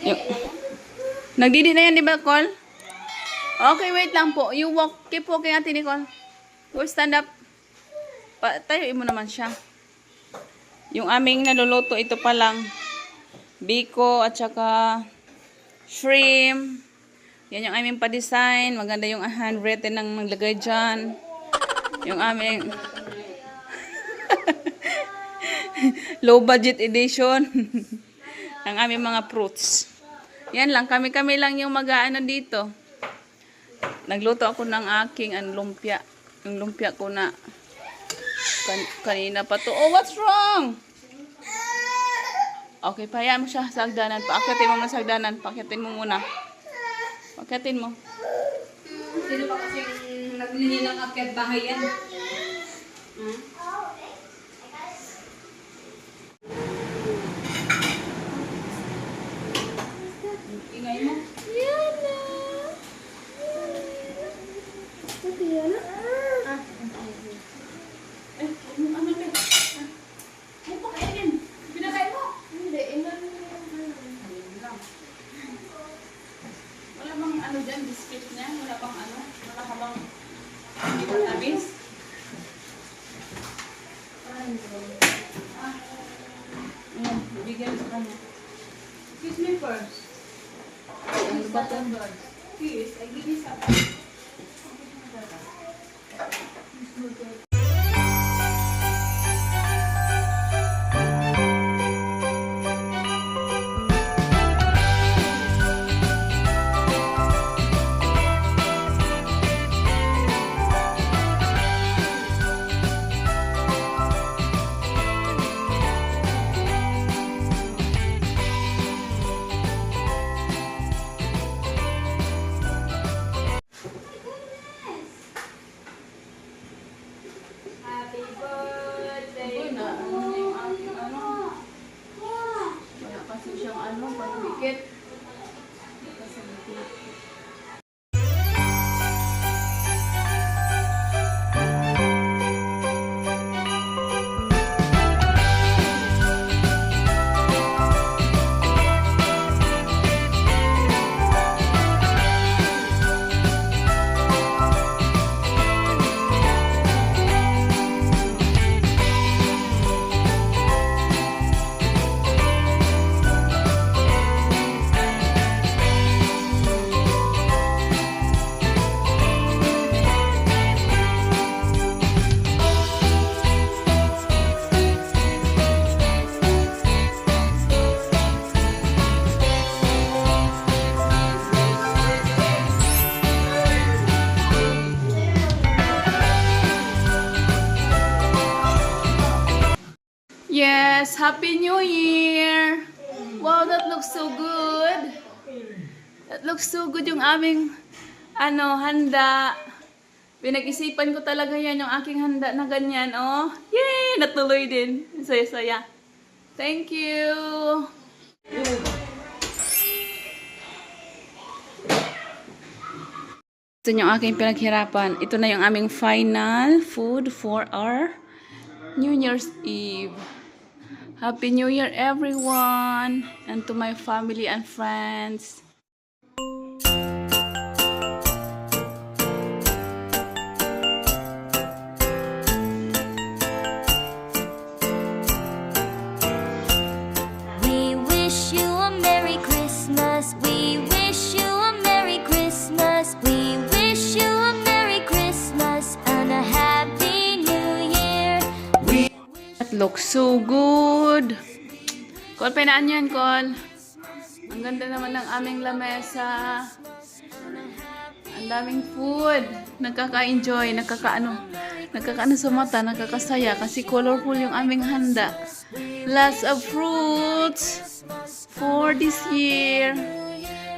Yung, nagdidi na yan, di ba, Col? Okay, wait lang po. You walk. Keep walking, Ate Nicole. Go stand up. Tayuin mo naman siya. Yung aming naluluto, ito pa lang. Biko at saka shrimp. Yan yung aming pa-design. Maganda yung handwritten ng naglagay dyan. Yung aming low budget edition. Ang aming mga fruits. Yan lang. Kami-kami lang yung mag-aano dito. Nagluto ako ng aking lumpia. Yung lumpia ko na kanina pa to. Oh, what's wrong? Okay, pahayaan mo siya sa hagdanan. Paakyatin mo na sa hagdanan. Paakyatin mo muna. Paakyatin mo. Sino pa kasing naglili ng akyat bahay yan? Ingay mo. Wala bang ano dyan, biscuit niya? Wala bang ano? Wala ka bang hindi ba tamis? Ayan, bibigyan sa kanya. Kiss me first. Ano ba ito? Kiss, I give you some. Happy birthday! Uy, na ano na yung aking ano. Wala kasi siyang ano, pagdikit. Kasi dikit. Yes, Happy New Year! Wow, that looks so good. That looks so good yung aming handa. Pinag-isipan ko talaga yan yung aking handa na ganyan, oh. Yay! Natuloy din. Saya-saya. Thank you! Ito yung aking pinaghirapan. Ito na yung aming final food for our New Year's Eve. Happy New Year, everyone, and to my family and friends. We wish you a Merry Christmas. We wish you a Merry Christmas. We wish you a Merry Christmas and a Happy New Year. That looks so good. Col, painaan yan, Col. Ang ganda naman ng aming lamesa. Ang daming food. Nagkaka-enjoy, nakakaano sa mata, nakakasaya kasi colorful yung aming handa. Lots of fruits for this year.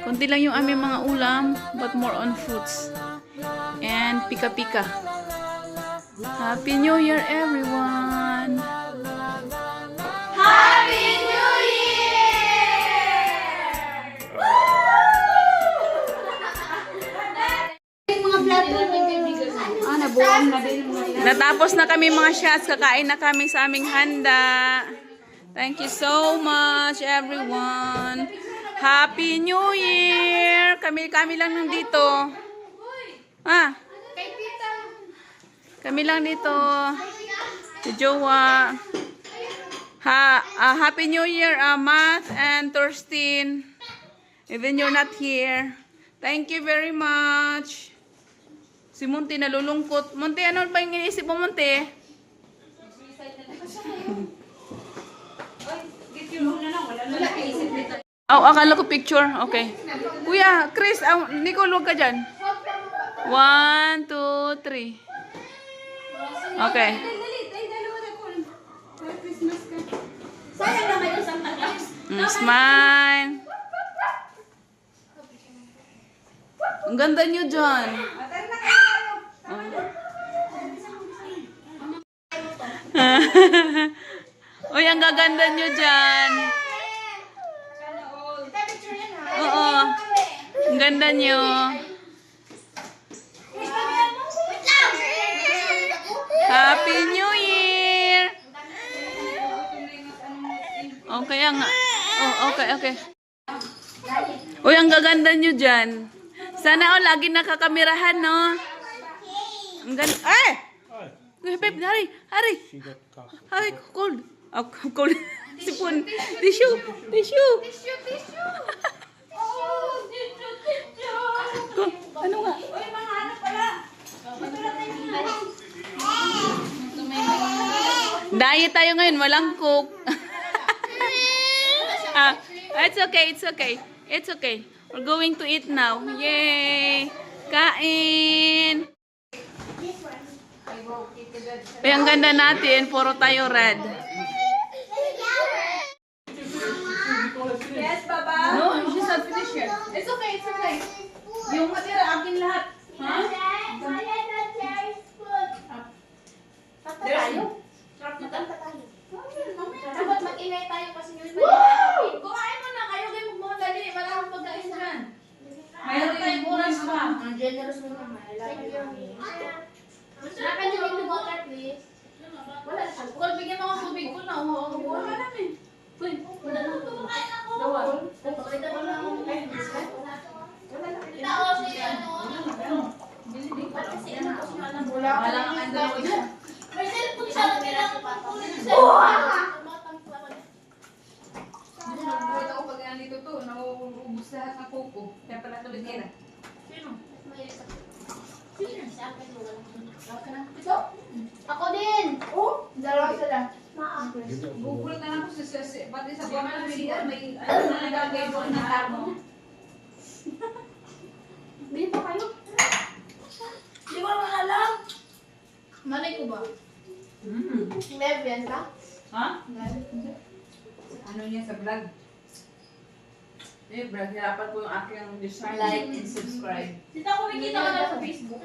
Konti lang yung aming mga ulam, but more on fruits. And pika-pika. Happy New Year, everyone! Happy New Year! Mga plato ng kaibigan. Nabuang na din. Natapos na kami mga shots. Kakain na kami sa aming handa. Thank you so much, everyone. Happy New Year! Kami lang nandito. Ah, kami lang dito. Si Jowa. Happy New Year, Matt and Thorsten. Even you're not here. Thank you very much. Si Monty nalulungkot. Monty, ano ba yung iniisip mo, Monty? Oh, akala ko picture. Okay. Kuya, Chris, Nicole, huwag ka dyan. 1, 2, 3. Okay. Sayang naman yung Santa Claus. Smile. Ang ganda nyo dyan. Uy, ang gaganda nyo dyan. Oo. Ang ganda nyo. Happy New Year! Okay nga. Oh, okay. Uy, ang gaganda nyo dyan. Sana lagi nakakamerahan, no? Ang ganda. Ay! Uy, babe, hurry. Hurry, cold. Oh, cold. Sipon. Tissue. Ano nga? Diet tayo ngayon, walang coke. It's okay. We're going to eat now. Yay! Kain! Ay, ang ganda natin. Puro tayo red. Yes, Baba. No, she's not finished yet. It's okay. Yung matira, akin lahat. Ha? Dapat mag-ingay tayo kasi yun. Kumain mo na kayo. Kayo magmamadali. Wala akong pagkain dyan. Mayroon tayong oras pa. Ang generous mo naman. Nakan yung into water, please. Wala na. Kung bigyan mo ako tubig ko na. Wala namin. Uy, wala na. Kumain ako. Dawa. Pakita mo na ako. Wala na. Itaos niya. Wala kang andalo dyan. May cellphone siya na kailangan ko kunin sa Nabuhat ako pag nandito to, nauubos lahat ng koko. Kaya pala tuloy nila. Sino? Ito? Ako din! Oh? Dalawa sila. Gugulat na lang ako sa pati sa buwan ng siya. May ano na nagagay doon na tamo. Hindi pa kayo? Hindi ko naman alam. Malay ko ba? May benta? Ha? Ano niya sa vlog? Brad, hirapan ko yung aking design. Like and subscribe. Tita, kumikita ka na sa Facebook.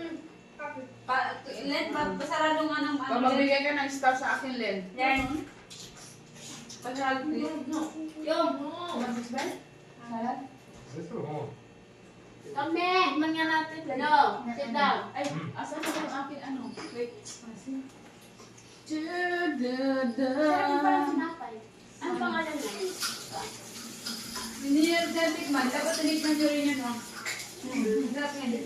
Len, pasarado nga ng ano. Magbigay ka ng star sa akin, Len. Yan. Pasarado, please. Yung. Mag-subscribe? Kami. Man nga natin. Hello. Sit down. Ay, asan na yung akin ano? Wait. Asin. Sarap pa lang sinapay. Ano pangalan mo? Engineer David man. Dapat tinikman nyo rin yun, no? Sarap nga din.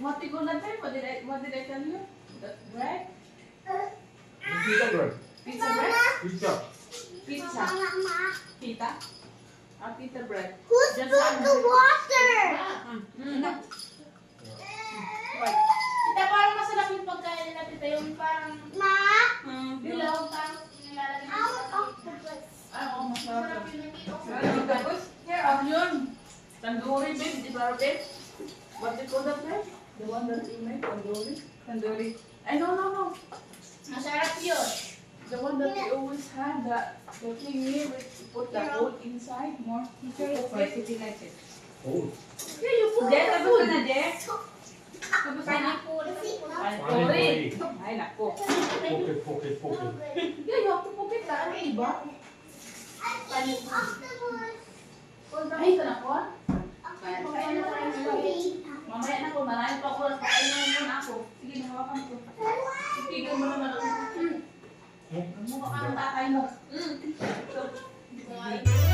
What you gonna tell? What did I tell you? The bread? Pizza bread. Pizza bread? Pizza. Pizza. Pita? Pita bread. Who's got the water? Tita, parang masarap yung pagkain nila, tita. Yung parang Ma, bilog, parang nilalagay I want octopus. Oo, masarap. Masarap yung nandito. Tapos, here, yun. Tandoori, babe. Di ba, babe? What do you call that, babe? The one that you make, tandoori? Tandoori. Ay, no. Masarap yun. The one that we always had, the thingy, we put the oat inside, more. City like it. Oh, Yeah, you put Dad, the tapos food. ka na, Dad? Tapos ka na po. Tandoori. Ay, nako. poke. Yeah, you have to cook it, ano, iba? Ay, ito na po. Mamaya na po, marami pa ako. Pakainin mo na ako. Sige, nahawakan ko. Itigil mo naman ako. Mukha ka ng tatay mo. Bye.